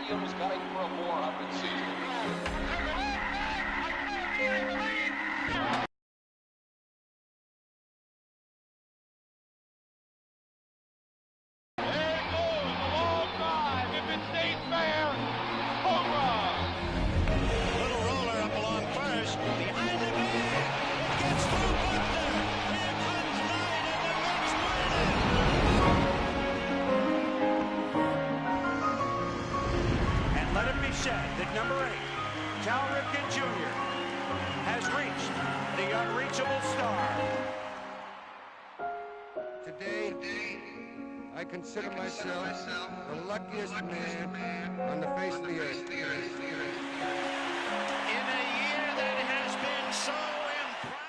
stadium is gunning for a 400 season. That number 8, Cal Ripken Jr. has reached the unreachable star. Today, I consider myself the luckiest man on the face of the earth. In a year that has been so improbable.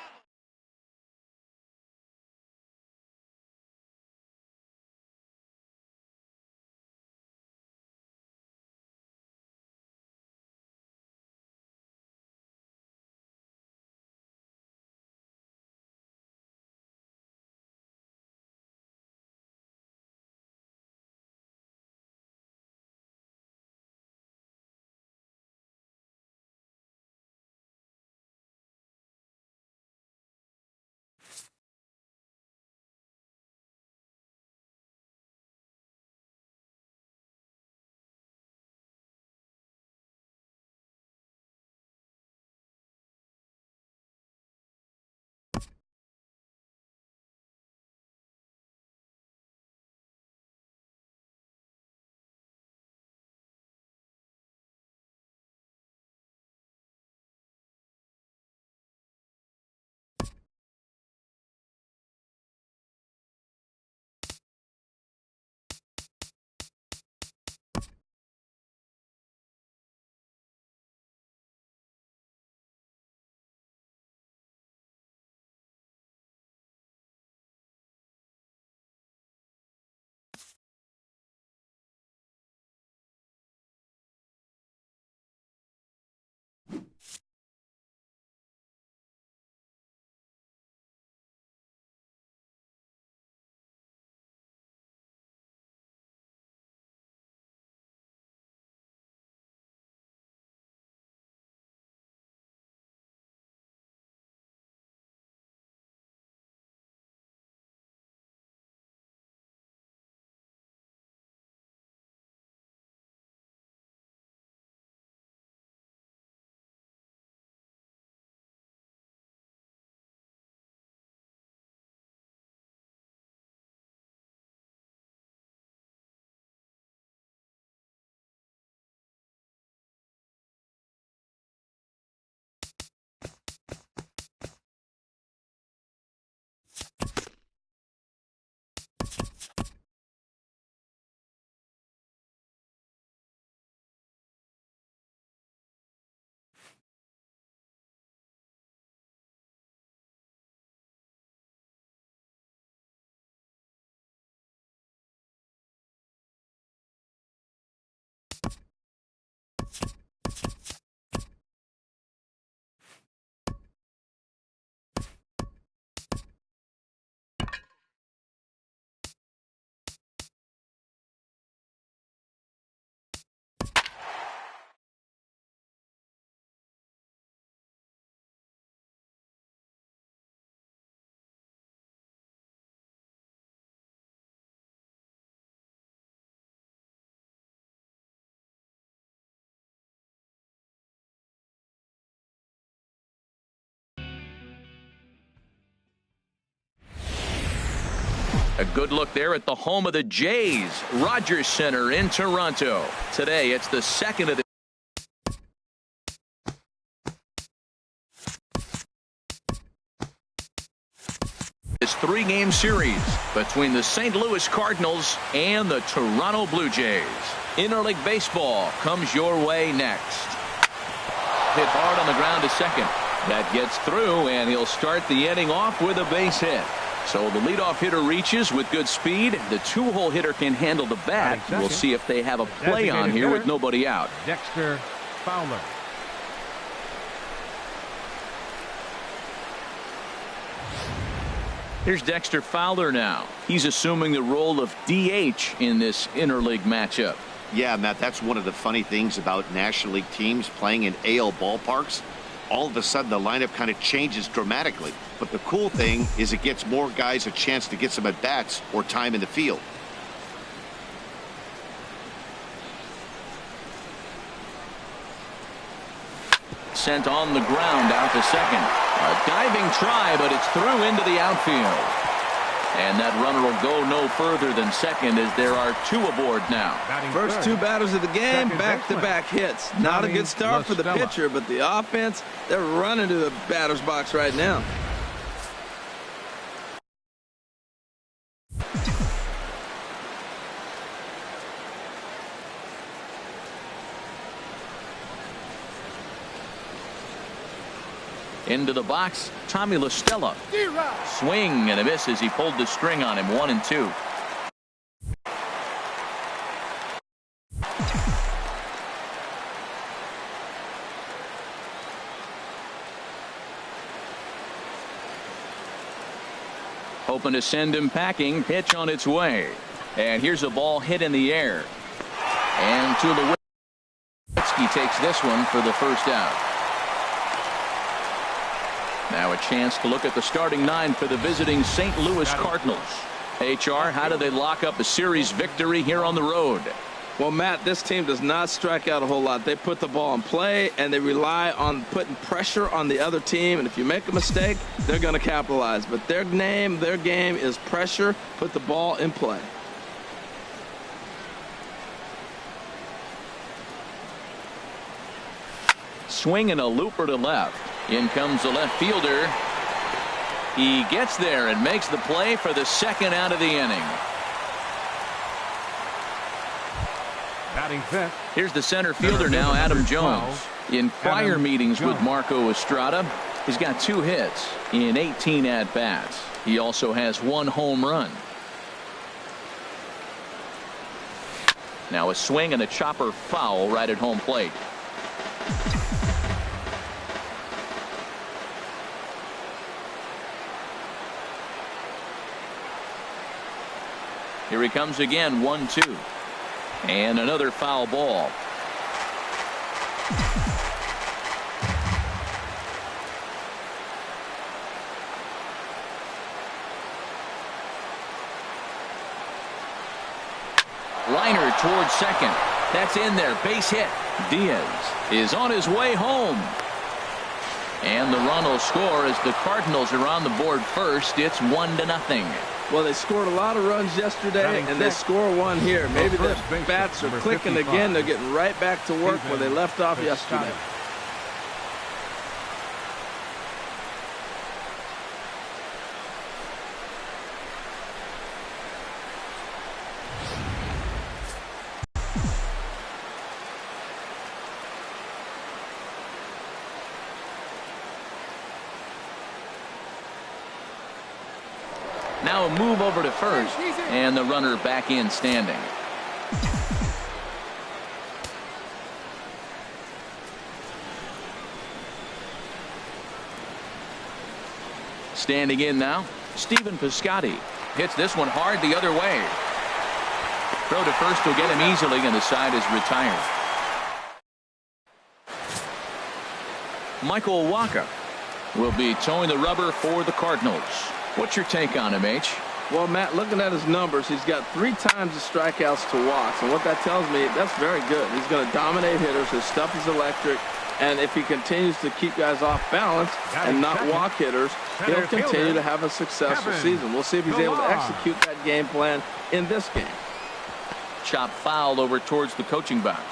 A good look there at the home of the Jays, Rogers Center in Toronto. Today, it's the second of the this three-game series between the St. Louis Cardinals and the Toronto Blue Jays. Interleague Baseball comes your way next. Hit hard on the ground to second. That gets through, and he'll start the inning off with a base hit. So the leadoff hitter reaches with good speed. The two-hole hitter can handle the bat. We'll see if they have a play on here with nobody out. Dexter Fowler. Here's Dexter Fowler now. He's assuming the role of DH in this interleague matchup. Yeah, Matt, that's one of the funny things about National League teams playing in AL ballparks. All of a sudden, the lineup kind of changes dramatically. But the cool thing is it gets more guys a chance to get some at-bats or time in the field. Sent on the ground out to second. A diving try, but it's through into the outfield. And that runner will go no further than second as there are two aboard now. First two batters of the game, back-to-back hits. Not a good start for the pitcher, but the offense, they're running to the batter's box right now. Into the box, Tommy La Stella. Swing and a miss as he pulled the string on him. 1-2. Hoping to send him packing. Pitch on its way. And here's a ball hit in the air. And to the He takes this one for the first out. Now a chance to look at the starting nine for the visiting St. Louis Cardinals. HR, how do they lock up a series victory here on the road? Well, Matt, this team does not strike out a whole lot. They put the ball in play, and they rely on putting pressure on the other team. And if you make a mistake, they're going to capitalize. But their game is pressure, put the ball in play. Swing and a looper to left. In comes the left fielder. He gets there and makes the play for the second out of the inning. Batting fifth. Here's the center fielder now, Adam Jones. In prior meetings with Marco Estrada, he's got 2 hits in 18 at-bats. He also has 1 home run. Now a swing and a chopper foul right at home plate. Here he comes again, 1-2. And another foul ball. Liner towards second. That's in there. Base hit. Diaz is on his way home. And the run will score as the Cardinals are on the board first. It's 1-0. Well, they scored a lot of runs yesterday, and they score one here. Maybe the bats are clicking again. They're getting right back to work where they left off yesterday. Now a move over to first, and the runner back in standing. Standing in now, Stephen Piscotty hits this one hard the other way. Throw to first will get him easily, and the side is retired. Michael Wacha will be towing the rubber for the Cardinals. What's your take on him, H? Well, Matt, looking at his numbers, he's got 3 times the strikeouts to walks. And what that tells me, that's very good. He's going to dominate hitters. His stuff is electric. And if he continues to keep guys off balance and not walk hitters, he'll continue to have a successful season. We'll see if he's able to execute that game plan in this game. Chop foul over towards the coaching box.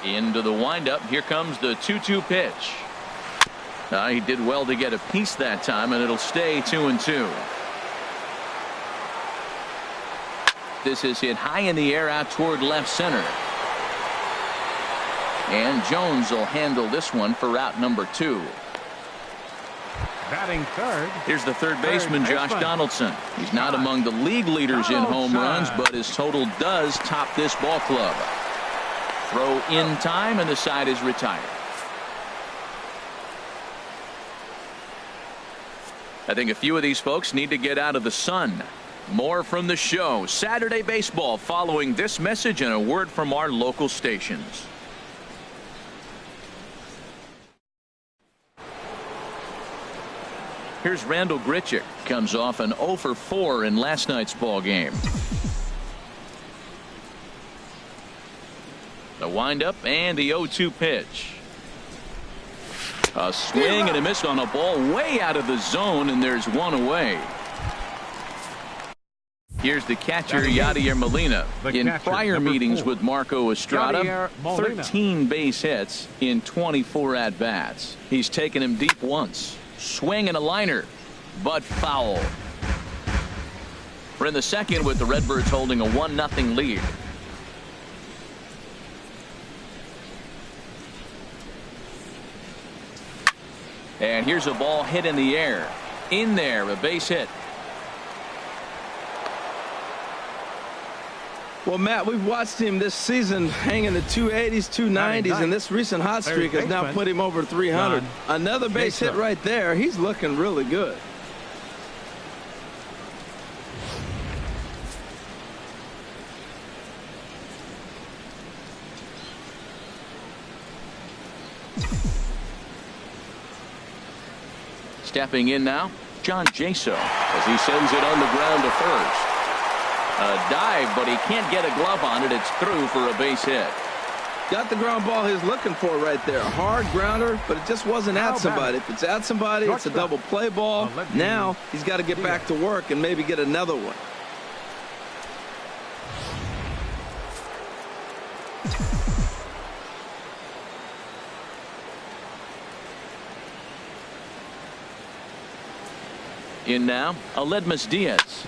Into the windup. Here comes the 2-2 pitch. He did well to get a piece that time, and it'll stay 2-2. This is hit high in the air out toward left center. And Jones will handle this one for route number 2. Batting third. Here's the third baseman, Josh Donaldson. He's not among the league leaders in home runs, but his total does top this ball club. Throw in time, and the side is retired. I think a few of these folks need to get out of the sun. More from the show. Saturday Baseball following this message and a word from our local stations. Here's Randall Grichuk. Comes off an 0 for 4 in last night's ball game. The windup and the 0-2 pitch. A swing and a miss on a ball way out of the zone, and there's one away. Here's the catcher, Yadier Molina. In prior meetings with Marco Estrada, 13 base hits in 24 at-bats. He's taken him deep once. Swing and a liner, but foul. We're in the second with the Redbirds holding a 1-0 lead. And here's a ball hit in the air. In there, a base hit. Well, Matt, we've watched him this season hanging the 280s, 290s, and this recent hot streak has now put him over 300. Another base hit right there. He's looking really good. Stepping in now, John Jaso, as he sends it on the ground to first. A dive, but he can't get a glove on it. It's through for a base hit. Got the ground ball he's looking for right there. Hard grounder, but it just wasn't at somebody. If it's at somebody, it's a double play ball. Now he's got to get back to work and maybe get another one. In now, Aledmus Diaz.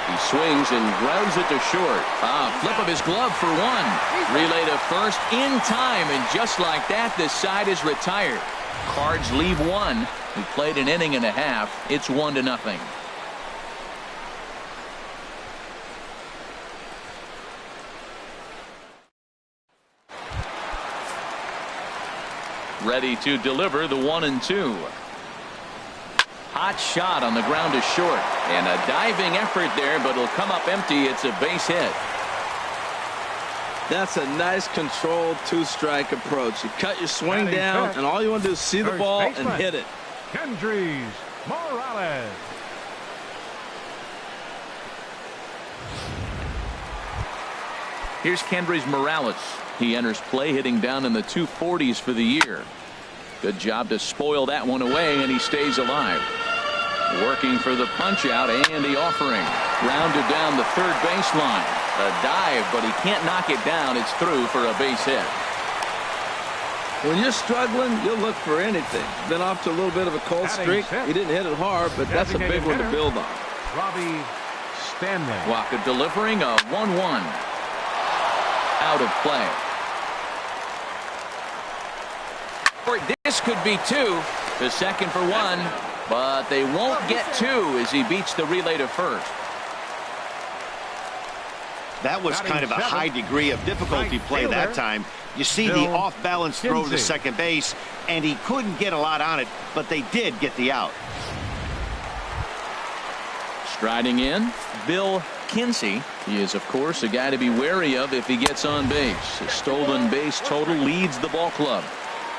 He swings and grounds it to short. Flip of his glove for one. Relay to first in time, and just like that, this side is retired. Cards leave one. We played an inning and a half. It's 1-0. Ready to deliver the 1-2. Hot shot on the ground to short, and a diving effort there, but it'll come up empty. It's a base hit. That's a nice controlled two-strike approach. You cut your swing down, and all you want to do is see the ball and hit it. Kendrys Morales. Here's Kendrys Morales. He enters play hitting down in the 240s for the year. Good job to spoil that one away, and he stays alive. Working for the punch out and the offering. Grounded down the third baseline. A dive, but he can't knock it down. It's through for a base hit. When you're struggling, you'll look for anything. Been off to a little bit of a cold streak. He didn't hit it hard, but that's a big one to build on. Robbie Stanley. Waka delivering a 1-1. Out of play. This could be two. The second for one, but they won't get two as he beats the relay to first. That was kind of a high degree of difficulty play that time. You see the off-balance throw to second base, and he couldn't get a lot on it, but they did get the out. Striding in, Bill Kinsey. He is, of course, a guy to be wary of if he gets on base. His stolen base total leads the ball club.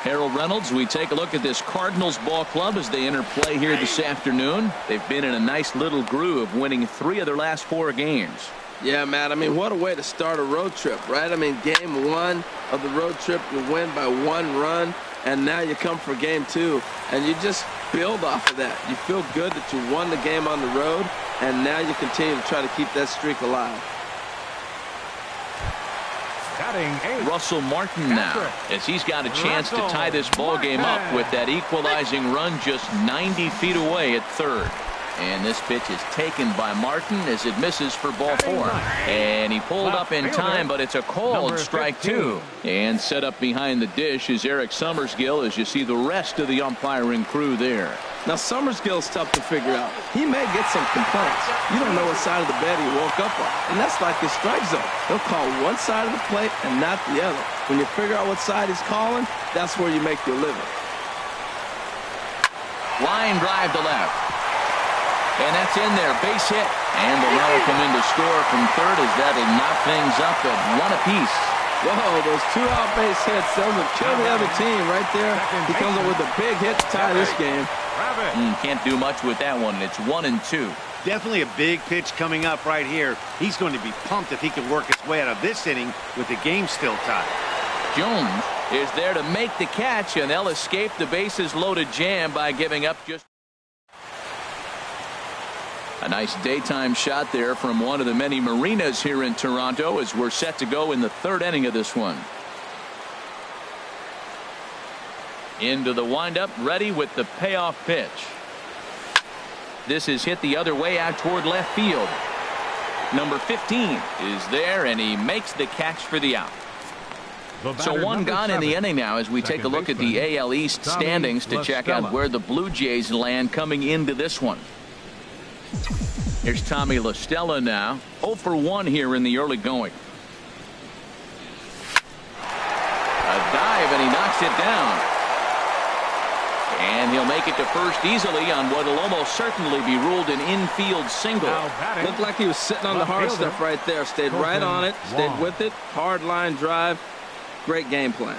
Harold Reynolds, we take a look at this Cardinals ball club as they enter play here this afternoon. They've been in a nice little groove, winning 3 of their last 4 games. Yeah, Matt, I mean, what a way to start a road trip, right? I mean, game 1 of the road trip, you win by 1 run, and now you come for game 2, and you just build off of that. You feel good that you won the game on the road, and now you continue to try to keep that streak alive. Russell Martin now, as he's got a chance to tie this ball game up with that equalizing run just 90 feet away at third. And this pitch is taken by Martin as it misses for ball 4. And he pulled up in time, but it's a called strike 2. And set up behind the dish is Eric Summersgill as you see the rest of the umpiring crew there. Now, Summersgill's tough to figure out. He may get some complaints. You don't know what side of the bed he woke up on. And that's like his strike zone. He'll call one side of the plate and not the other. When you figure out what side he's calling, that's where you make your living. Line drive to left. And that's in there. Base hit. And the runner come in to score from third as that'll knock things up at 1 apiece. Whoa, those 2 out base hits, those will kill the other team right there. He comes up with a big hit to tie this game. Can't do much with that one, and it's 1-2. Definitely a big pitch coming up right here. He's going to be pumped if he can work his way out of this inning with the game still tied. Jones is there to make the catch, and they'll escape the bases loaded jam by giving up just a nice daytime shot there from one of the many marinas here in Toronto as we're set to go in the 3rd inning of this one. Into the windup, ready with the payoff pitch. This is hit the other way out toward left field. Number 15 is there, and he makes the catch for the out. So one gone in the inning now as we take a look at the AL East standings to check out where the Blue Jays land coming into this one. Here's Tommy La Stella now. 0 for 1 here in the early going. A dive, and he knocks it down. And he'll make it to first easily on what will almost certainly be ruled an infield single. Looked like he was sitting on the hard stuff right there. Stayed right on it, stayed with it. Hard line drive. Great game plan.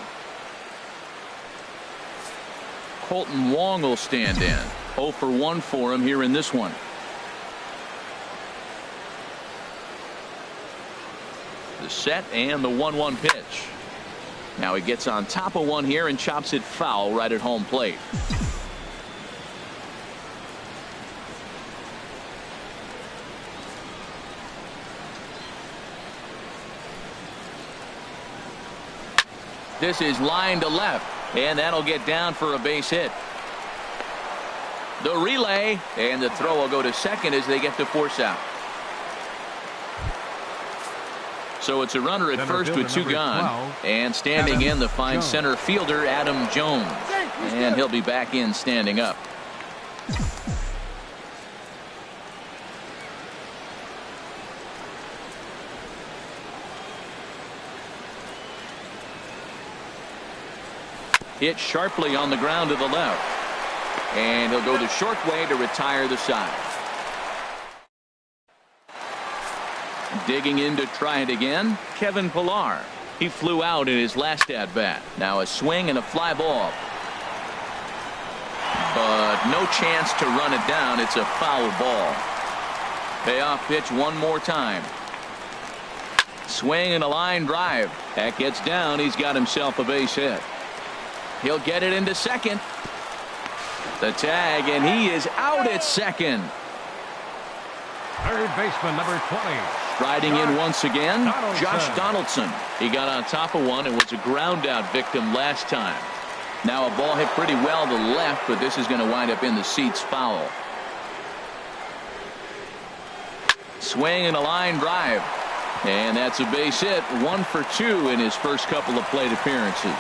Colton Wong will stand in. 0 for 1 for him here in this one. The set and the 1-1 pitch. Now he gets on top of one here and chops it foul right at home plate. This is line to left, and that'll get down for a base hit. The relay, and the throw will go to second as they get to force out. So it's a runner at first with 2 gone, and standing in the fine center fielder Adam Jones, and he'll be back in standing up. Hit sharply on the ground to the left, and he'll go the short way to retire the side. Digging in to try it again, Kevin Pillar. He flew out in his last at-bat. Now a swing and a fly ball. But no chance to run it down. It's a foul ball. Payoff pitch one more time. Swing and a line drive. That gets down. He's got himself a base hit. He'll get it into second. The tag, and he is out at second. Third baseman, number 20. Riding in once again, Josh Donaldson. He got on top of one and was a ground out victim last time. Now a ball hit pretty well to the left, but this is going to wind up in the seats foul. Swing and a line drive. And that's a base hit. 1 for 2 in his first couple of plate appearances.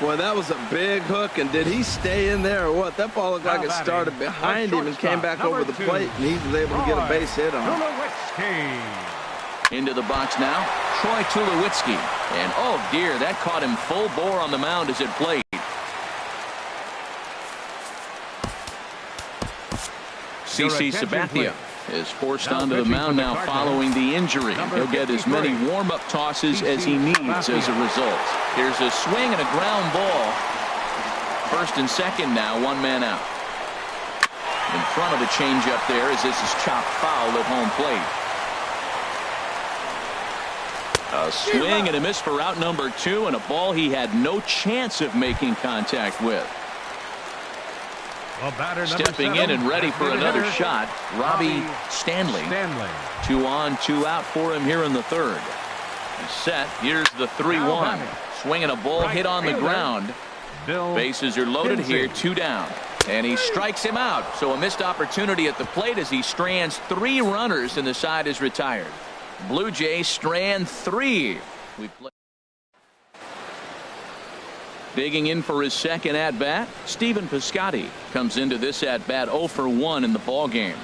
Boy, that was a big hook, and did he stay in there or what? That ball looked like it started behind him and came back over the plate, and he was able to get a base hit on it. Into the box now, Troy Tulowitzki. And oh dear, that caught him full bore on the mound as it played. CC Sabathia is forced onto the mound now following the injury. He'll get as many warm-up tosses as he needs as a result. Here's a swing and a ground ball. First and second now, 1 man out. In front of the changeup there as this is chopped foul at home plate. A swing and a miss for out number 2, and a ball he had no chance of making contact with. Stepping in and ready for another shot, Robbie Stanley. 2 on, 2 out for him here in the third. Set. Here's the 3-1. Swinging a ball hit on the ground. Bases are loaded here, 2 down. And he strikes him out. So a missed opportunity at the plate as he strands 3 runners and the side is retired. Blue Jays strand 3. Digging in for his second at-bat, Stephen Piscotty comes into this at-bat 0 for 1 in the ball game.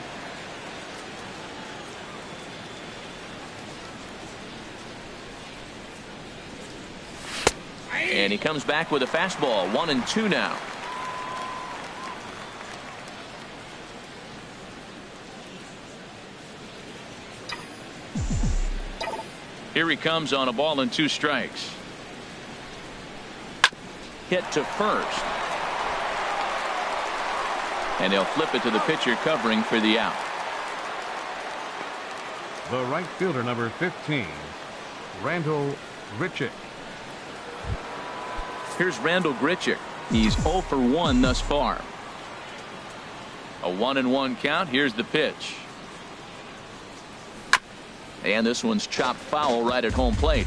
And he comes back with a fastball, 1-2 now. Here he comes on a ball and 2 strikes. Hit to first. And he'll flip it to the pitcher covering for the out. The right fielder, number 15, Randall Grichuk. Here's Randall Grichuk. He's 0 for 1 thus far. A 1-1 count. Here's the pitch. And this one's chopped foul right at home plate.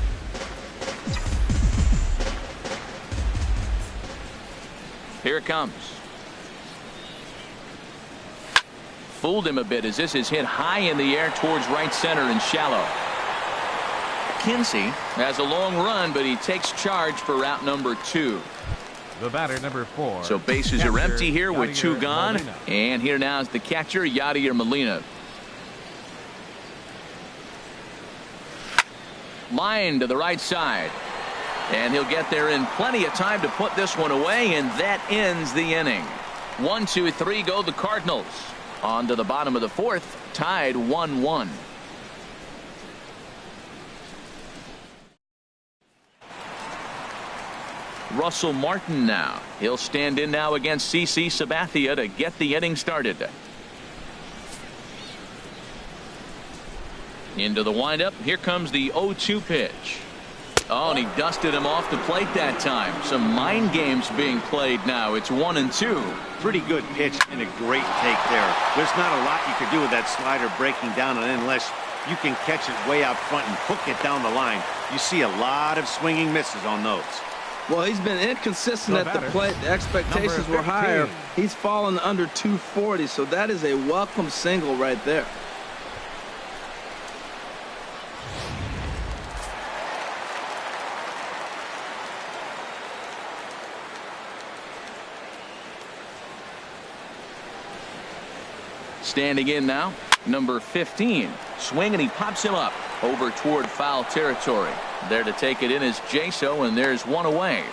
Here it comes. Fooled him a bit as this is hit high in the air towards right center and shallow. Kinsey has a long run, but he takes charge for route number 2. The batter, number 4. So bases are empty here with 2 gone. Molina. And here now is the catcher, Yadier Molina. Line to the right side. And he'll get there in plenty of time to put this one away, and that ends the inning. 1, 2, 3 go the Cardinals. On to the bottom of the 4th, tied 1-1. Russell Martin now. He'll stand in now against C.C. Sabathia to get the inning started. Into the windup. Here comes the 0-2 pitch. Oh, and he dusted him off the plate that time. Some mind games being played now. It's 1-2. Pretty good pitch and a great take there. There's not a lot you can do with that slider breaking down, and unless you can catch it way out front and hook it down the line, you see a lot of swinging misses on those. Well, he's been inconsistent at the plate. The expectations were higher. He's fallen under 240, so that is a welcome single right there. Standing in now, number 15. Swing, and he pops him up over toward foul territory. There to take it in is Jaso, and there's one away.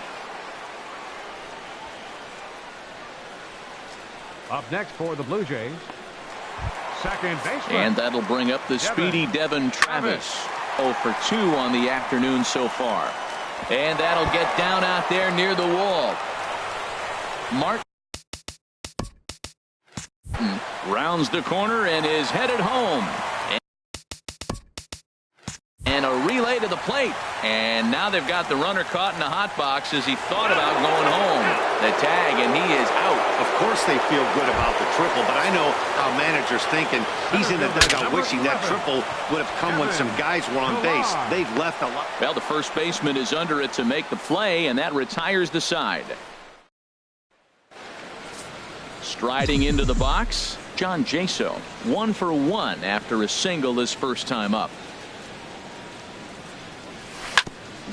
Up next for the Blue Jays, second baseman. And that'll bring up the speedy Devin Travis. 0 for 2 on the afternoon so far. And that'll get down out there near the wall. Martin rounds the corner and is headed home. And a relay to the plate. And now they've got the runner caught in the hot box as he thought about going home. The tag, and he is out. Of course they feel good about the triple, but I know how managers thinking. He's in the dugout wishing that triple would have come when some guys were on base. They've left a lot. Well, the first baseman is under it to make the play, and that retires the side. Striding into the box, John Jaso. 1 for 1 after a single his first time up.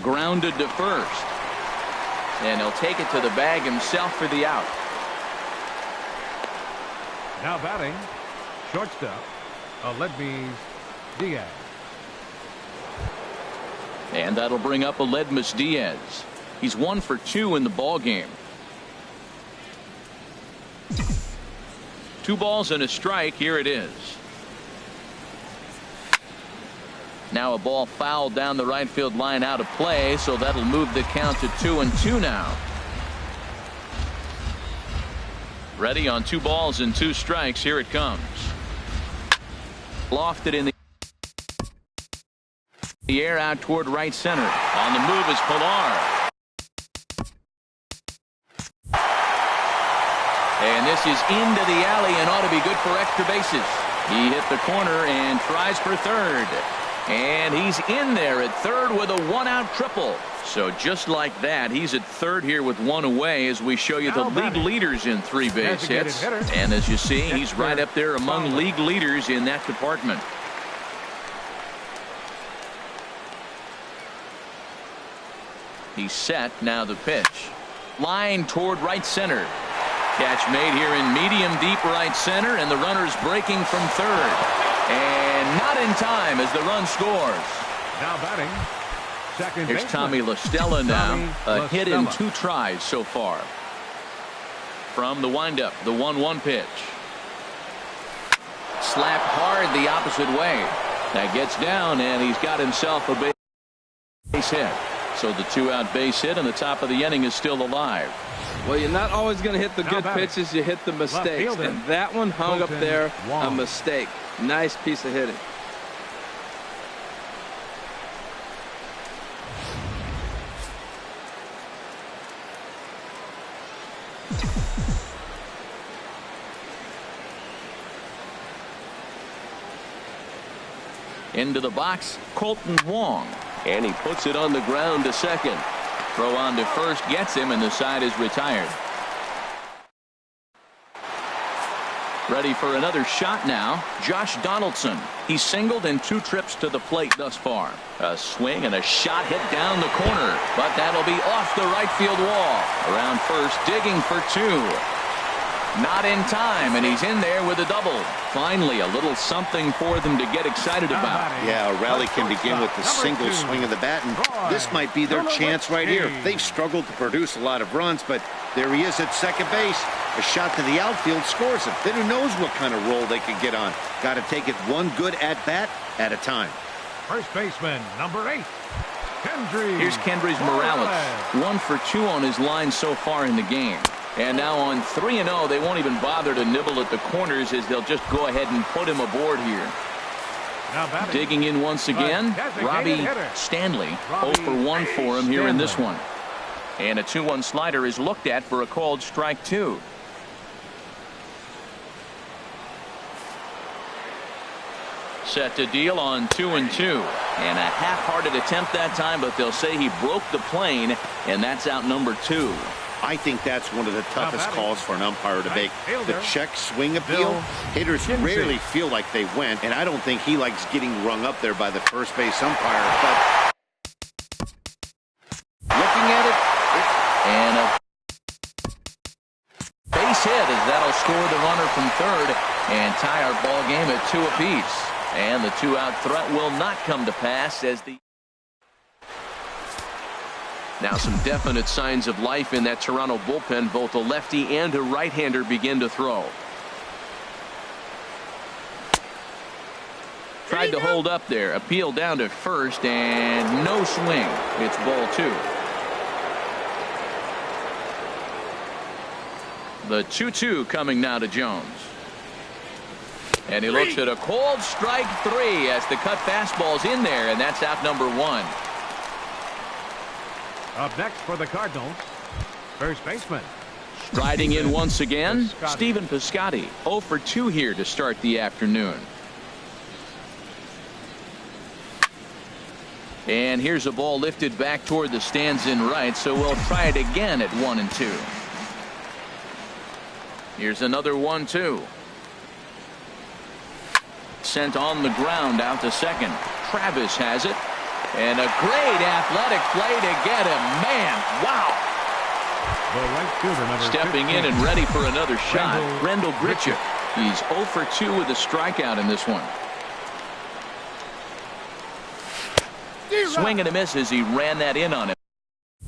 Grounded to first. And he'll take it to the bag himself for the out. Now batting, shortstop, Aledmys Diaz. And that'll bring up Aledmys Diaz. He's 1 for 2 in the ball game. 2 balls and a strike. Here it is. Now a ball fouled down the right field line out of play, so that'll move the count to 2-2 now. Ready on 2 balls and 2 strikes. Here it comes. Lofted in the air out toward right center. On the move is Pilar. And this is into the alley and ought to be good for extra bases. He hit the corner and tries for third. And he's in there at third with a 1-out triple. So just like that, he's at third here with 1 away as we show you the league leaders in 3 base hits. And as you see, he's right up there among league leaders in that department. He's set. Now the pitch. Line toward right center. Catch made here in medium deep right center, and the runner's breaking from third. And not in time as the run scores. Now batting, second Here's baseman. Tommy La Stella now. Tommy A hit in La 2 tries so far. From the windup, the 1-1 pitch. Slapped hard the opposite way. That gets down, and he's got himself a big base hit. So the 2-out base hit, and the top of the inning is still alive. Well, you're not always going to hit the good pitches. You hit the mistakes. And that one hung up there, a mistake. Nice piece of hitting. Into the box, Colton Wong. And he puts it on the ground to second. Throw on to first gets him, and the side is retired. Ready for another shot now, Josh Donaldson. He's singled in 2 trips to the plate thus far. A swing and a shot hit down the corner, but that'll be off the right field wall. Around first, digging for 2. Not in time, and he's in there with a double. Finally, a little something for them to get excited about. Yeah, a rally can begin with the single swing of the bat, and this might be their chance right here. They've struggled to produce a lot of runs, but there he is at second base. A shot to the outfield scores him. Then who knows what kind of roll they could get on. Got to take it one good at-bat at a time. First baseman, number 8, Kendrys. Here's Kendrys Morales. 1 for 2 on his line so far in the game. And now on 3-0, they won't even bother to nibble at the corners, as they'll just go ahead and put him aboard here. Digging in once again, Robbie Stanley. 0 for 1 for him here in this one. And a 2-1 slider is looked at for a called strike 2. Set to deal on 2-2. And a half-hearted attempt that time, but they'll say he broke the plane, and that's out number 2. I think that's one of the toughest calls for an umpire to make. The check swing appeal, hitters rarely feel like they went, and I don't think he likes getting rung up there by the first base umpire. But looking at it, and a base hit, as that'll score the runner from third and tie our ball game at 2 apiece. And the 2-out threat will not come to pass, as the now some definite signs of life in that Toronto bullpen. Both a lefty and a right-hander begin to throw. Tried to hold up there. Appeal down to first, and no swing. It's ball 2. The 2-2 coming now to Jones. And he looks at a called strike 3 as the cut fastball's in there, and that's out number 1. Up next for the Cardinals, first baseman. Striding in once again, Stephen Piscotty. 0 for 2 here to start the afternoon. And here's a ball lifted back toward the stands in right, so we'll try it again at 1-2. Here's another 1-2. Sent on the ground out to second. Travis has it. And a great athletic play to get him. Man, wow. Stepping in and ready for another shot, Rendell Grichuk. He's 0 for 2 with a strikeout in this one. Swing and a miss as he ran that in on him.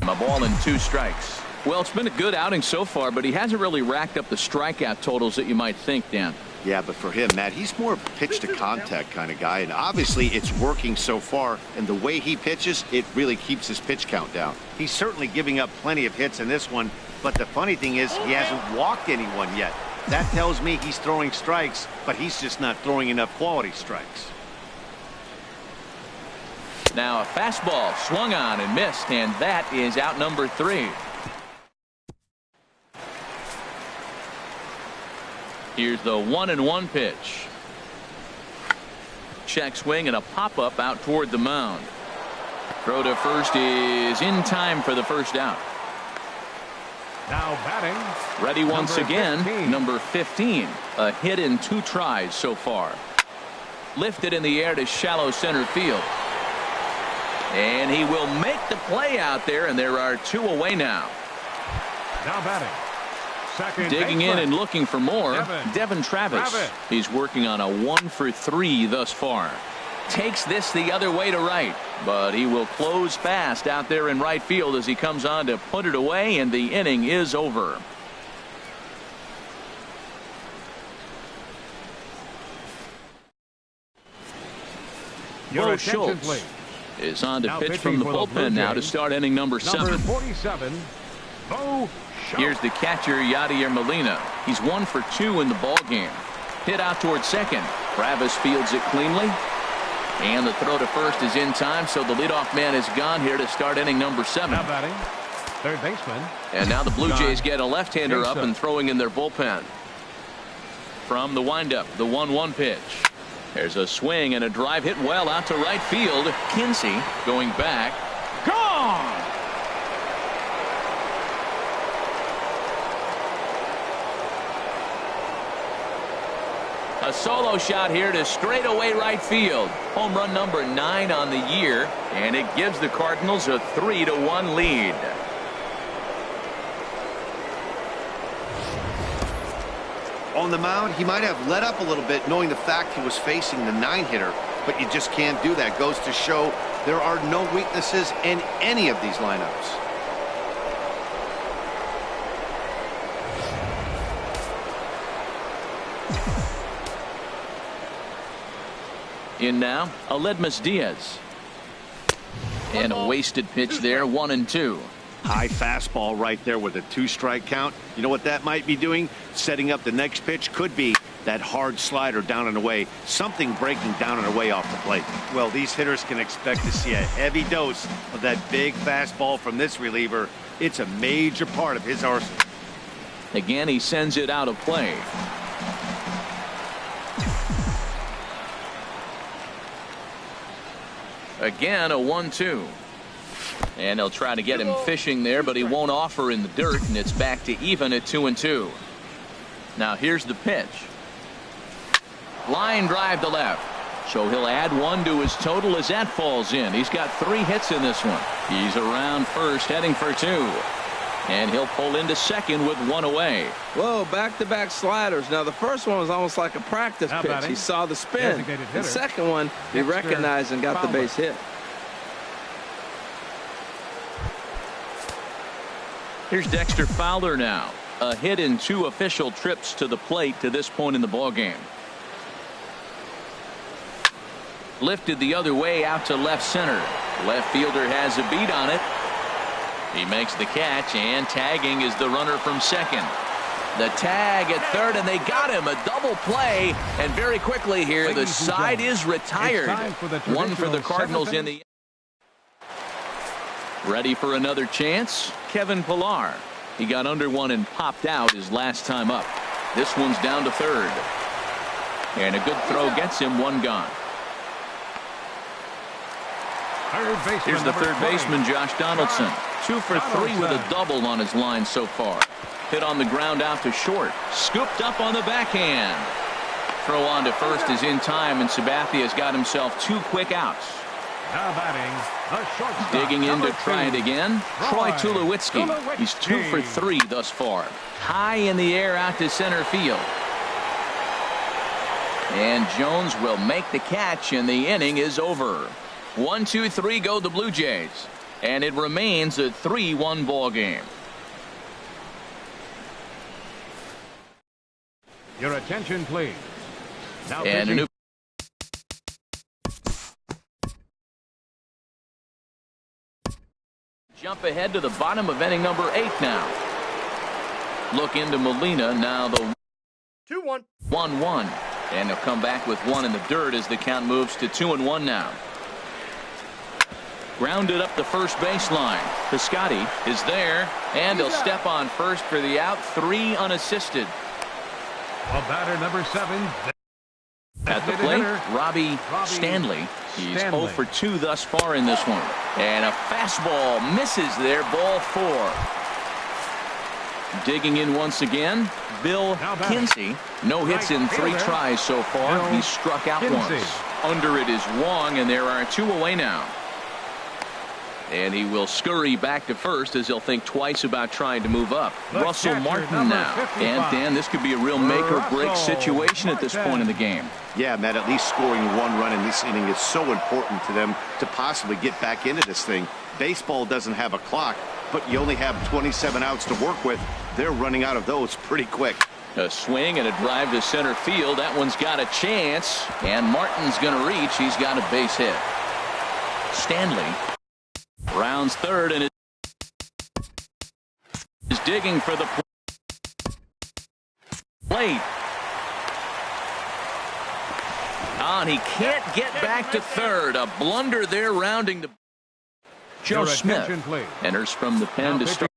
A ball and 2 strikes. Well, it's been a good outing so far, but he hasn't really racked up the strikeout totals that you might think, Dan. Yeah, but for him, Matt, he's more of a pitch-to-contact kind of guy, and obviously it's working so far, and the way he pitches, it really keeps his pitch count down. He's certainly giving up plenty of hits in this one, but the funny thing is he hasn't walked anyone yet. That tells me he's throwing strikes, but he's just not throwing enough quality strikes. Now a fastball swung on and missed, and that is out number 3. Here's the 1-1 pitch. Check swing and a pop-up out toward the mound. Throw to first is in time for the first out. Now batting. Ready once again, 15. number 15. A hit in 2 tries so far. Lifted in the air to shallow center field. And he will make the play out there, and there are 2 away now. Now batting. Second digging baseman. in and looking for more, Devin Travis. He's working on a 1 for 3 thus far. Takes this the other way to right, but he will close fast out there in right field as he comes on to put it away, and the inning is over. Your Bo attention, Schultz. please. is on to Now pitch pitching from the for the Blue bullpen now to Jays, start inning number Number 7. 47, Bo Schultz. Here's the catcher, Yadier Molina. He's 1 for 2 in the ball game. Hit out towards second. Travis fields it cleanly. And the throw to first is in time, so the leadoff man is gone here to start inning number 7. Now batting, third baseman. And now the Blue Jays get a left-hander up Jason. and throwing in their bullpen. From the windup, the 1-1 pitch. There's a swing and a drive hit well out to right field. Kinsey going back. Gone! A solo shot here to straightaway right field. Home run number 9 on the year, and it gives the Cardinals a 3-1 lead. On the mound, he might have let up a little bit knowing the fact he was facing the 9-hitter, but you just can't do that. Goes to show there are no weaknesses in any of these lineups. In now, Aledmus Diaz. And a wasted pitch there, 1-2. High fastball right there with a 2-strike count. You know what that might be doing? Setting up the next pitch. Could be that hard slider down and away. Something breaking down and away off the plate. Well, these hitters can expect to see a heavy dose of that big fastball from this reliever. It's a major part of his arsenal. Again, he sends it out of play. Again, a 1-2. And they'll try to get him fishing there, but he won't offer in the dirt, and it's back to even at 2-2. Now here's the pitch. Line drive to left. So he'll add 1 to his total as that falls in. He's got 3 hits in this one. He's around first, heading for 2. And he'll pull into second with 1 away. Whoa, back-to-back sliders. Now, the first one was almost like a practice pitch. He saw the spin. The second one, he recognized and got the base hit. Here's Dexter Fowler now. A hit in 2 official trips to the plate to this point in the ballgame. Lifted the other way out to left center. Left fielder has a beat on it. He makes the catch, and tagging is the runner from second. The tag at third, and they got him. A double play, and very quickly here, the side is retired. 1 for the Cardinals in the... Ready for another chance? Kevin Pillar. He got under 1 and popped out his last time up. This one's down to third. And a good throw gets him 1 gone. Here's the third baseman, Josh Donaldson. 2 for 3 with a double on his line so far. Hit on the ground out to short. Scooped up on the backhand. Throw on to first is in time, and Sabathia's got himself 2 quick outs. Now batting, the shortstop. Digging in to try it again. Troy Tulowitzki. He's 2 for 3 thus far. High in the air out to center field. And Jones will make the catch, and the inning is over. 1-2-3 go the Blue Jays, and it remains a 3-1 ball game. Your attention, please. Now And a new jump ahead to the bottom of inning number 8 now. Look into Molina now. The 2-1. 1-1, and they'll come back with 1 in the dirt as the count moves to 2-1 now. Grounded up the first baseline. Piscotty is there, and he'll step on first for the out. 3 unassisted. Well, batter number 7. At the plate, Robbie Stanley. He's 0 for 2 thus far in this one. And a fastball misses there, ball 4. Digging in once again, Bill Kinsey. No hits in 3 tries so far. He's struck out once. Under it is Wong, and there are 2 away now. And he will scurry back to first as he'll think twice about trying to move up. Russell Martin now. And Dan, this could be a real make or break situation at this point in the game. Yeah, Matt, at least scoring 1 run in this inning is so important to them to possibly get back into this thing. Baseball doesn't have a clock, but you only have 27 outs to work with. They're running out of those pretty quick. A swing and a drive to center field. That one's got a chance, and Martin's going to reach. He's got a base hit. Stanley rounds third and is digging for the plate. And he can't get back to third. A blunder there rounding the. Joe Smith enters from the pen to start.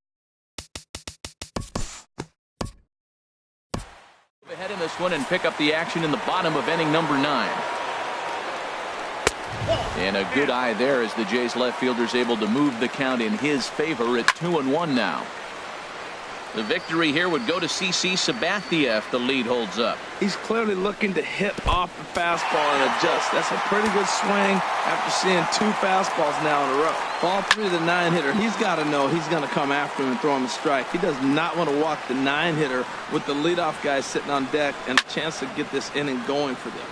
Ahead in this one and pick up the action in the bottom of inning number 9. And a good eye there as the Jays left fielder's able to move the count in his favor at 2-1 now. The victory here would go to CC Sabathia if the lead holds up. He's clearly looking to hit off the fastball and adjust. That's a pretty good swing after seeing 2 fastballs now in a row. Ball 3 to the 9-hitter. He's got to know he's going to come after him and throw him a strike. He does not want to walk the 9-hitter with the leadoff guy sitting on deck and a chance to get this inning going for them.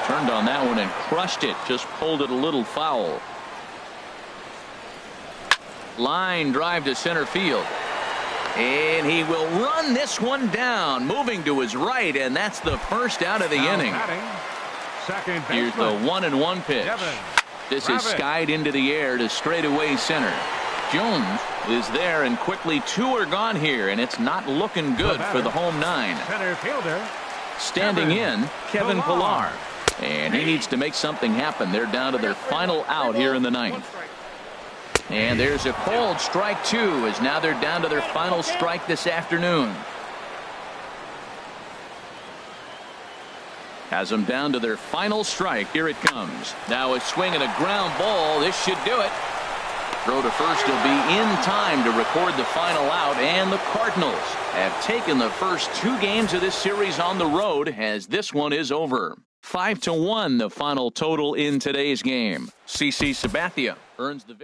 Turned on that one and crushed it. Just pulled it a little foul. Line drive to center field. And he will run this one down, moving to his right, and that's the first out of the inning. Here's the 1-1 pitch. This is skied into the air to straightaway center. Jones is there, and quickly 2 are gone here, and it's not looking good for the home 9. Center fielder. Standing in, Kevin Pillar. And he needs to make something happen. They're down to their final out here in the 9th. And there's a cold strike 2 as now they're down to their final strike this afternoon. Has them down to their final strike. Here it comes. Now a swing and a ground ball. This should do it. Throw to first will be in time to record the final out, and the Cardinals have taken the first 2 games of this series on the road as this one is over. 5-1 the final total in today's game. CC Sabathia earns the victory.